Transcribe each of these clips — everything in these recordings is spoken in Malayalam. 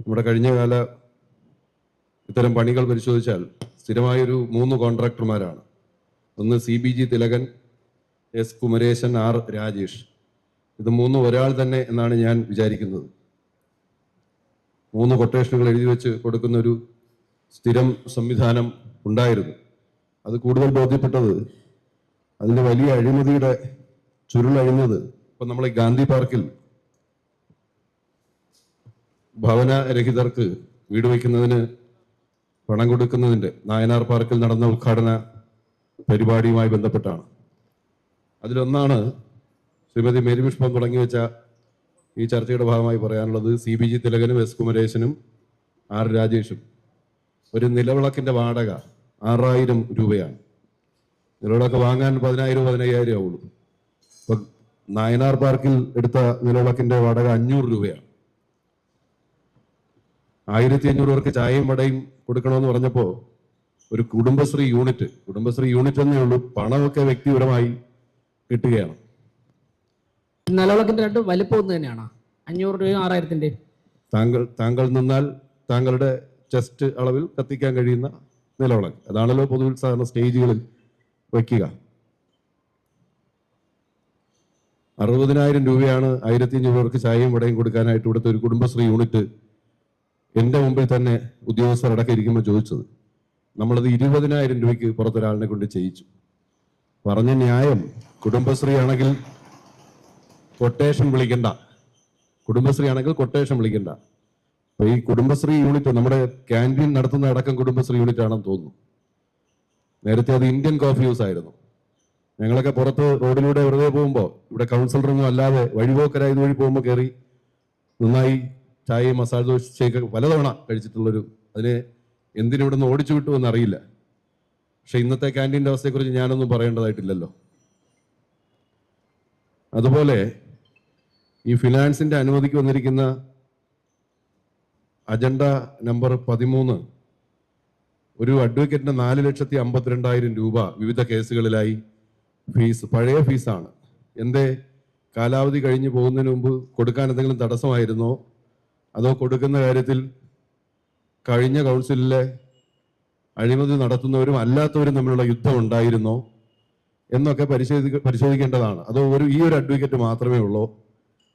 നമ്മുടെ കഴിഞ്ഞ കാല ഇത്തരം പണികൾ പരിശോധിച്ചാൽ സ്ഥിരമായൊരു 3 കോൺട്രാക്ടർമാരാണ്. ഒന്ന് CBG Thilakan, S Kumaresan, R Rajesh. ഇത് 3 ഒരാൾ തന്നെ എന്നാണ് ഞാൻ വിചാരിക്കുന്നത്. 3 കൊട്ടേഷനുകൾ എഴുതി വെച്ച് കൊടുക്കുന്ന ഒരു സ്ഥിരം സംവിധാനം ഉണ്ടായിരുന്നു. അത് കൂടുതൽ ബോധ്യപ്പെട്ടത് അതിൻ്റെ വലിയ അഴിമതിയുടെ ചുരുളഴിഞ്ഞത് ഇപ്പം നമ്മൾ ഈ ഗാന്ധി പാർക്കിൽ ഭവനരഹിതർക്ക് വീട് വയ്ക്കുന്നതിന് പണം കൊടുക്കുന്നതിൻ്റെ നായനാർ പാർക്കിൽ നടന്ന ഉദ്ഘാടന പരിപാടിയുമായി ബന്ധപ്പെട്ടാണ്. അതിലൊന്നാണ് ശ്രീമതി മേരി പുഷ്പം തുടങ്ങി വെച്ച ഈ ചർച്ചയുടെ ഭാഗമായി പറയാനുള്ളത്. CBG തിലകനും S കുമരേശനും R രാജേഷും ഒരു നിലവിളക്കിൻ്റെ വാടക 6000 രൂപയാണ്. നിലവിളക്ക് വാങ്ങാൻ 10,000-15,000 ആവുള്ളൂ. ഇപ്പം നായനാർ പാർക്കിൽ എടുത്ത നിലവിളക്കിൻ്റെ വാടക 500 രൂപയാണ്. 1500 പേർക്ക് ചായയും വടയും കൊടുക്കണമെന്ന് പറഞ്ഞപ്പോൾ ഒരു കുടുംബശ്രീ യൂണിറ്റ് എന്നേ ഉള്ളൂ, പണമൊക്കെ വ്യക്തിപരമായി കിട്ടുകയാണ്. നിലവിളക്കിന്റെ രണ്ട് വലിപ്പം ഒന്ന് തന്നെയാണ്, 500 രൂപയും 6000-ന്റെ. താങ്കൾ നിന്നാൽ താങ്കളുടെ ചെസ്റ്റ് അളവിൽ കത്തിക്കാൻ കഴിയുന്ന നിലവിളക്ക്, അതാണല്ലോ പൊതുവിൽ സാധാരണ സ്റ്റേജുകളിൽ വയ്ക്കുക. 60,000 രൂപയാണ് 1500 പേർക്ക് ചായയും വടയും കൊടുക്കാനായിട്ട് ഇവിടുത്തെ ഒരു കുടുംബശ്രീ യൂണിറ്റ് എൻ്റെ മുമ്പിൽ തന്നെ ഉദ്യോഗസ്ഥർ അടക്കം ഇരിക്കുമ്പോൾ ചോദിച്ചത്. നമ്മളത് 20,000 രൂപയ്ക്ക് പുറത്തൊരാളിനെ കൊണ്ട് ചെയ്യിച്ചു. പറഞ്ഞ ന്യായം, കുടുംബശ്രീ ആണെങ്കിൽ കൊട്ടേഷൻ വിളിക്കണ്ട. അപ്പൊ ഈ കുടുംബശ്രീ യൂണിറ്റ് നമ്മുടെ ക്യാൻറ്റീൻ നടത്തുന്ന അടക്കം കുടുംബശ്രീ യൂണിറ്റ് ആണെന്ന് തോന്നുന്നു. നേരത്തെ അത് ഇന്ത്യൻ കോഫി ഹൗസ് ആയിരുന്നു. ഞങ്ങളൊക്കെ പുറത്ത് റോഡിലൂടെ വെറുതെ പോകുമ്പോൾ ഇവിടെ കൗൺസിലറൊന്നും അല്ലാതെ വഴിപോക്കരായി ഇതുവഴി പോകുമ്പോൾ കയറി നന്നായി ചായയും മസാല ദോശയൊക്കെ പലതവണ കഴിച്ചിട്ടുള്ളൊരു, അതിനെ എന്തിനിവിടെ നിന്ന് ഓടിച്ചു വിട്ടു എന്നറിയില്ല. പക്ഷെ ഇന്നത്തെ ക്യാൻറ്റീൻ്റെ അവസ്ഥയെക്കുറിച്ച് ഞാനൊന്നും പറയേണ്ടതായിട്ടില്ലല്ലോ. അതുപോലെ ഈ ഫിനാൻസിൻ്റെ അനുമതിക്ക് വന്നിരിക്കുന്ന അജണ്ട നമ്പർ 13 ഒരു അഡ്വക്കേറ്റിന് 4,52,000 രൂപ വിവിധ കേസുകളിലായി ഫീസ്, പഴയ ഫീസാണ്. എന്തേ കാലാവധി കഴിഞ്ഞു പോകുന്നതിന് മുമ്പ് കൊടുക്കാൻ എന്തെങ്കിലും തടസ്സമായിരുന്നോ, അതോ കൊടുക്കുന്ന കാര്യത്തിൽ കഴിഞ്ഞ കൗൺസിലിലെ അഴിമതി നടത്തുന്നവരും അല്ലാത്തവരും തമ്മിലുള്ള യുദ്ധം ഉണ്ടായിരുന്നോ എന്നൊക്കെ പരിശോധിക്കേണ്ടതാണ്. അതോ ഈ ഒരു അഡ്വക്കേറ്റ് മാത്രമേ ഉള്ളൂ?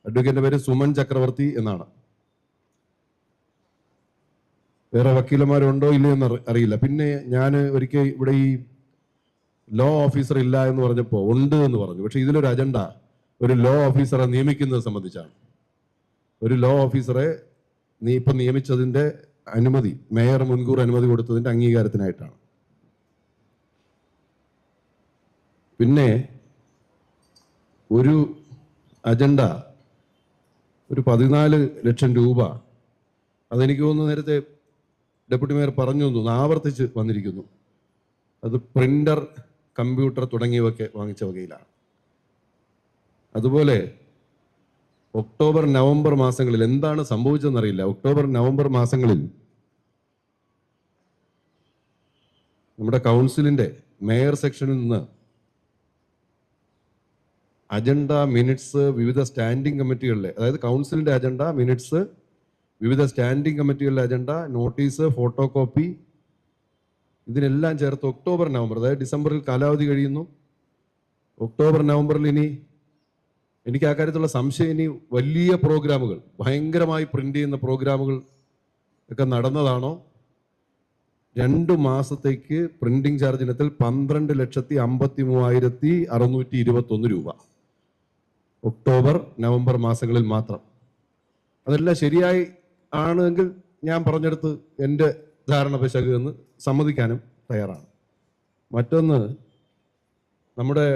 അഡ്വക്കേറ്റിന്റെ പേര് സുമൻ ചക്രവർത്തി എന്നാണ്. വേറെ വക്കീലന്മാരുണ്ടോ ഇല്ലയോ എന്ന് അറിയില്ല. പിന്നെ ഞാൻ ഒരിക്കൽ ഇവിടെ ഈ ലോ ഓഫീസർ ഇല്ല എന്ന് പറഞ്ഞപ്പോൾ ഉണ്ട് എന്ന് പറഞ്ഞു. പക്ഷെ ഇതിലൊരു അജണ്ട ഒരു ലോ ഓഫീസറെ നിയമിക്കുന്നത് സംബന്ധിച്ചാണ്. ഒരു ലോ ഓഫീസറെ ഇപ്പം നിയമിച്ചതിൻ്റെ അനുമതി മേയർ മുൻകൂർ അനുമതി കൊടുത്തതിൻ്റെ അംഗീകാരത്തിനായിട്ടാണ്. പിന്നെ ഒരു അജണ്ട ഒരു 14 ലക്ഷം രൂപ, അതെനിക്ക് തോന്നുന്നു നേരത്തെ ഡെപ്യൂട്ടി മേയർ പറഞ്ഞു തോന്നുന്നു, ആവർത്തിച്ച് വന്നിരിക്കുന്നു. അത് പ്രിന്റർ, കമ്പ്യൂട്ടർ തുടങ്ങിയവയൊക്കെ വാങ്ങിച്ച വകയിലാണ്. അതുപോലെ ഒക്ടോബർ നവംബർ മാസങ്ങളിൽ എന്താണ് സംഭവിച്ചതെന്നറിയില്ല. ഒക്ടോബർ നവംബർ മാസങ്ങളിൽ നമ്മുടെ കൗൺസിലിന്റെ മേയർ സെക്ഷനിൽ നിന്ന് അജണ്ട, മിനിറ്റ്സ്, വിവിധ സ്റ്റാൻഡിംഗ് കമ്മിറ്റികളിലെ, അതായത് കൗൺസിലിന്റെ അജണ്ട, മിനിറ്റ്സ്, വിവിധ സ്റ്റാൻഡിംഗ് കമ്മിറ്റികളിലെ അജണ്ട, നോട്ടീസ്, ഫോട്ടോ കോപ്പി, ഇതിനെല്ലാം ചേർത്ത് ഒക്ടോബർ നവംബർ, അതായത് ഡിസംബറിൽ കാലാവധി കഴിയുന്നു. ഒക്ടോബർ നവംബറിൽ ഇനി എനിക്ക് ആ കാര്യത്തിലുള്ള സംശയം, ഇനി വലിയ പ്രോഗ്രാമുകൾ, ഭയങ്കരമായി പ്രിന്റ് ചെയ്യുന്ന പ്രോഗ്രാമുകൾ ഒക്കെ നടന്നതാണോ? 2 മാസത്തേക്ക് പ്രിന്റിംഗ് ചാർജ് ഇനത്തിൽ 12,53,621 രൂപ ഒക്ടോബർ നവംബർ മാസങ്ങളിൽ മാത്രം. അതെല്ലാം ശരിയായി ആണെങ്കിൽ ഞാൻ പറഞ്ഞെടുത്ത് എൻ്റെ ധാരണ പിശക് എന്ന് സമ്മതിക്കാനും തയ്യാറാണ്. മറ്റൊന്ന്, നമ്മുടെ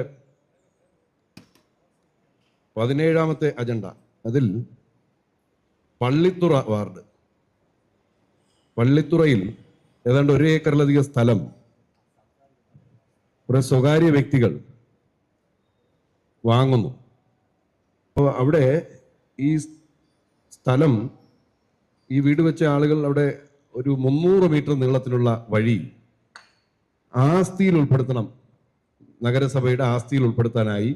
17ാമത്തെ അജണ്ട, അതിൽ പള്ളിത്തുറ വാർഡ്, പള്ളിത്തുറയിൽ ഏതാണ്ട് 1 ഏക്കറിലധികം സ്ഥലം കുറെ സ്വകാര്യ വ്യക്തികൾ വാങ്ങുന്നു. അപ്പോൾ അവിടെ ഈ സ്ഥലം, ഈ വീട് വെച്ച ആളുകൾ അവിടെ ഒരു 300 മീറ്റർ നീളത്തിലുള്ള വഴി ആസ്തിയിൽ ഉൾപ്പെടുത്തണം, നഗരസഭയുടെ ആസ്തിയിൽ ഉൾപ്പെടുത്താനായി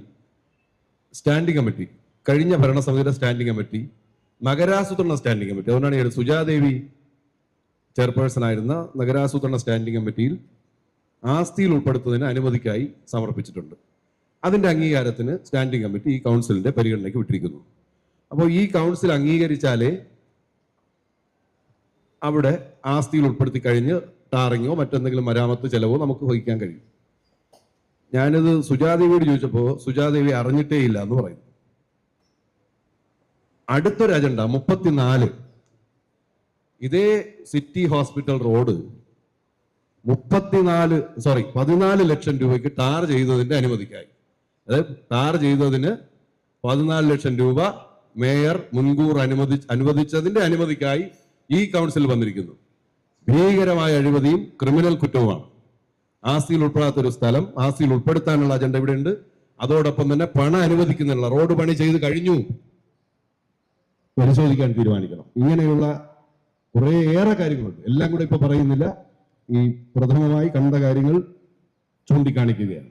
സ്റ്റാൻഡിംഗ് കമ്മിറ്റി, കഴിഞ്ഞ ഭരണസമിതിയുടെ സ്റ്റാൻഡിംഗ് കമ്മിറ്റി നഗരാസൂത്രണ സ്റ്റാൻഡിംഗ് കമ്മിറ്റി, അതുകൊണ്ടാണ് ഈ സുജാദേവി ചെയർപേഴ്സൺ ആയിരുന്ന നഗരാസൂത്രണ സ്റ്റാൻഡിംഗ് കമ്മിറ്റിയിൽ ആസ്തിയിൽ ഉൾപ്പെടുത്തുന്നതിന് അനുമതിക്കായി സമർപ്പിച്ചിട്ടുണ്ട്. അതിന്റെ അംഗീകാരത്തിന് സ്റ്റാൻഡിംഗ് കമ്മിറ്റി ഈ കൗൺസിലിന്റെ പരിഗണനയ്ക്ക് വിട്ടിരിക്കുന്നു. അപ്പോൾ ഈ കൗൺസിൽ അംഗീകരിച്ചാലേ അവിടെ ആസ്തിയിൽ ഉൾപ്പെടുത്തി കഴിഞ്ഞ് ടാറിങ്ങോ മറ്റെന്തെങ്കിലും മരാമത്ത് ചെലവോ നമുക്ക് വഹിക്കാൻ കഴിയും. ഞാനിത് സുജാദേവിയോട് ചോദിച്ചപ്പോൾ സുജാദേവി അറിഞ്ഞിട്ടേ ഇല്ല എന്ന് പറയുന്നു. അടുത്തൊരു അജണ്ട 34, ഇതേ സിറ്റി ഹോസ്പിറ്റൽ റോഡ് 14 ലക്ഷം രൂപയ്ക്ക് ടാർ ചെയ്തതിന്റെ അനുമതിക്കായി. അതായത് ടാർ ചെയ്തതിന് 14 ലക്ഷം രൂപ മേയർ മുൻകൂർ അനുവദിച്ചതിന്റെ അനുമതിക്കായി ഈ കൗൺസിൽ വന്നിരിക്കുന്നു. ഭീകരമായ അഴിമതിയും ക്രിമിനൽ കുറ്റവുമാണ്. ആസ്തിയിൽ ഉൾപ്പെടാത്തൊരു സ്ഥലം ആസ്തിയിൽ ഉൾപ്പെടുത്താനുള്ള അജണ്ട ഇവിടെ ഉണ്ട്. അതോടൊപ്പം തന്നെ പണം അനുവദിക്കുന്നുള്ള റോഡ് പണി ചെയ്ത് കഴിഞ്ഞു, പരിശോധിക്കാൻ തീരുമാനിക്കണം. ഇങ്ങനെയുള്ള കുറേയേറെ കാര്യങ്ങളുണ്ട്. എല്ലാം കൂടെ ഇപ്പൊ പറയുന്നില്ല, ഈ പ്രഥമമായി കണ്ട കാര്യങ്ങൾ ചൂണ്ടിക്കാണിക്കുകയാണ്.